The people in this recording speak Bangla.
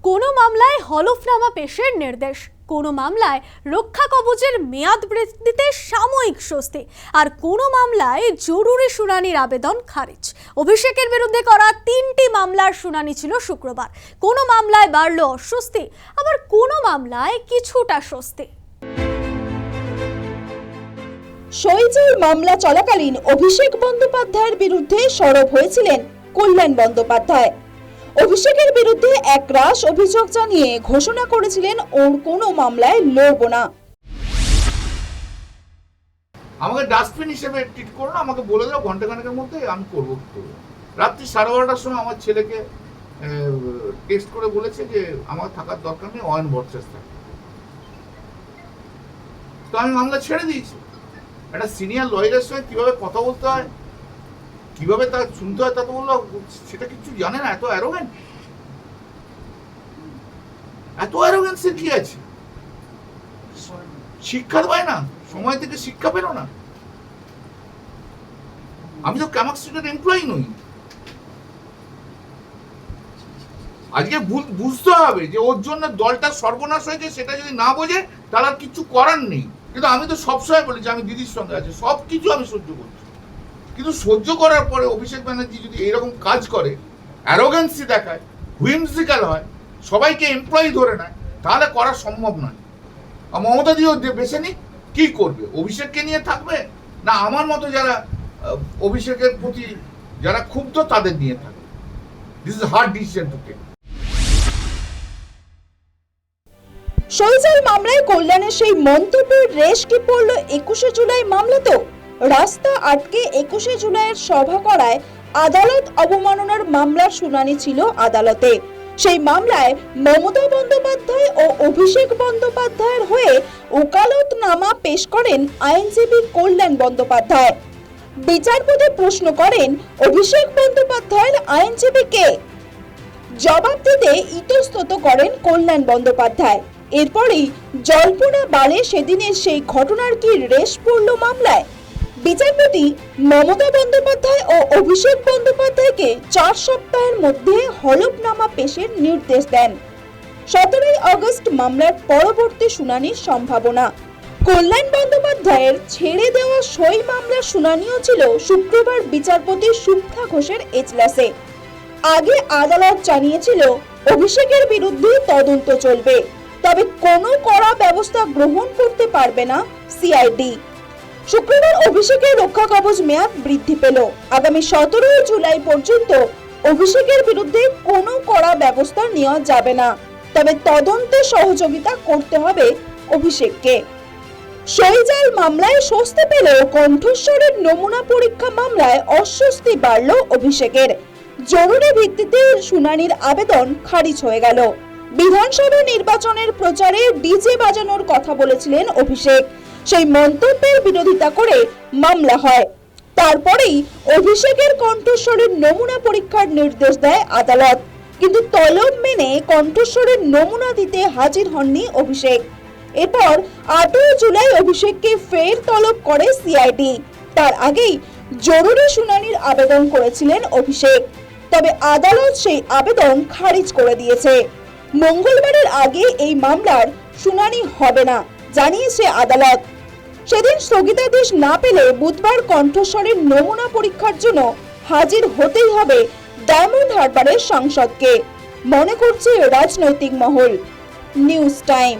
কোনো মামলায় হলফনামা পেশের নির্দেশ, কোনো মামলায় রক্ষা কবচের মেয়াদ বৃদ্ধিতে সাময়িক স্বস্তি, আর কোনো মামলায় জরুরি শুনানির আবেদন খারিজ। অভিষেকের বিরুদ্ধে করা 3টি মামলার শুনানি ছিল শুক্রবার। কোনো মামলায় বাড়ল অস্বস্তি, আবার কোনো মামলায় কিছুটা স্বস্তি। শৈলজার মামলা চলাকালীন অভিষেক বন্দ্যোপাধ্যায়ের বিরুদ্ধে সরব হয়েছিলেন কল্যাণ বন্দ্যোপাধ্যায়। অভিষেকের বিরুদ্ধে একরাশ অভিযোগ জানিয়ে ঘোষণা করেছিলেন ওর কোনো মামলায় লড়ব না। আমাকে ডাস্টবিন হিসেবে ট্রিট করো না, আমাকে বলে দাও ঘন্টাখানেকের মধ্যে আমি করবো কি করবো। রাত্রি 12:30টার সময় আমার ছেলেকে টেক্সট করে বলেছে যে আমার থাকার দরকার নেই, অয়ন ভট্টাচার্য থাকে। তো আমি মামলা ছেড়ে দিয়েছি। একটা সিনিয়র লয়ারের সঙ্গে কিভাবে কথা বলতে হয়, কিভাবে তা শুনতে হয়, তা তো বললো সেটা কিছু জানে না। এত অ্যারোগেন্সের কি আছে? শিক্ষা পায় না, সময় থেকে শিক্ষা পেল না। আমি তো ক্যামাক স্ট্রিটের এমপ্লয়ি নই। আজকে বুঝতে হবে যে ওর জন্য দলটা সর্বনাশ হয়েছে, সেটা যদি না বোঝে তাহলে আর কিছু করার নেই। কিন্তু আমি তো সবসময় বলি যে আমি দিদির সঙ্গে আছি, সব কিছু আমি সহ্য করছি। কিন্তু সহ্য করার পরে অভিষেক ব্যানার্জি যদি এইরকম কাজ করে, অ্যারোগেন্সি দেখায়, হুইমসিক্যাল হয়, সবাইকে এমপ্লয়ি ধরে নেয়, তাহলে করা সম্ভব নয়। আর মমতা দিও বেছে নিক, কি করবে? অভিষেককে নিয়ে থাকবে না আমার মতো যারা অভিষেকের প্রতি যারা ক্ষুব্ধ তাদের নিয়ে থাকবে? This is hard decision to take. শৈলজার মামলায় কল্যাণের সেই মন্তব্যের রেশ কি পড়ল 21শে জুলাই মামলাতেও? রাস্তা আটকে 21শে জুলাইয়ের সভা করায় আদালত অবমাননার মামলার শুনানি ছিল আদালতে। সেই মামলায় মমতা বন্দ্যোপাধ্যায় ও অভিষেক বন্দ্যোপাধ্যায়ের হয়ে ওকালতনামা পেশ করেন আইনজীবী কল্যাণ বন্দ্যোপাধ্যায়। বিচারপতি প্রশ্ন করেন, অভিষেক বন্দ্যোপাধ্যায়ের আইনজীবী কে? জবাব দিতে ইতস্তত করেন কল্যাণ বন্দ্যোপাধ্যায়। এরপরেই জল্পনা বাড়ে সেদিনের সেই ঘটনার কি রেশ পড়ল মামলায়। বিচারপতি মমতা বন্দ্যোপাধ্যায় ও অভিষেক বন্দ্যোপাধ্যায়কে 4 সপ্তাহের মধ্যে হলফনামা পেশের নির্দেশ দেন। 17 আগস্ট মামলার পরবর্তী শুনানির সম্ভাবনা। কল্যাণ বন্দ্যোপাধ্যায়ের ছেড়ে দেওয়া সই মামলার শুনানিও ছিল শুক্রবার বিচারপতি শুভ্রা ঘোষের এজলাসে। আগে আদালত জানিয়েছিল অভিষেকের বিরুদ্ধে তদন্ত চলবে, তবে কোনো কড়া ব্যবস্থা গ্রহণ করতে পারবে না সিআইডি। শুক্রবার অভিষেকের রক্ষা কবচ মেয়াদ বৃদ্ধি পেল। আগামী 17 জুলাই পর্যন্ত অভিষেকের বিরুদ্ধে কোনো কড়া ব্যবস্থা নেওয়া যাবে না, তবে তদন্তে সহযোগিতা করতে হবে অভিষেককে। শৈলজার মামলায় স্বস্তি পেলেও কণ্ঠস্বরের নমুনা পরীক্ষা মামলায় অস্বস্তি বাড়ল অভিষেকের। জরুরি ভিত্তিতে শুনানির আবেদন খারিজ হয়ে গেল। বিধানসভা নির্বাচনের প্রচারে ডিজে বাজানোর কথা বলেছিলেন অভিষেক, সেই মন্তব্যের বিরোধিতা করে মামলা হয়। তারপরেই অভিষেকের কণ্ঠস্বরের নমুনা পরীক্ষার নির্দেশ দেয় আদালত, কিন্তু তলব মেনে কণ্ঠস্বরের নমুনা দিতে হাজির হননি অভিষেক। এরপর 8 জুলাই অভিষেককে ফের তলব করে সিআইডি। তার আগেই জরুরি শুনানির আবেদন করেছিলেন অভিষেক, তবে আদালত সেই আবেদন খারিজ করে দিয়েছে। মঙ্গলবারের আগে এই মামলার শুনানি হবে না জানিয়েছে আদালত। সেদিন স্থগিতাদেশ না পেলে বুধবার কণ্ঠস্বরের নমুনা পরীক্ষার জন্য হাজির হতেই হবে ডায়মন্ড হারবারের সাংসদকে, মনে করছে রাজনৈতিক মহল। News time.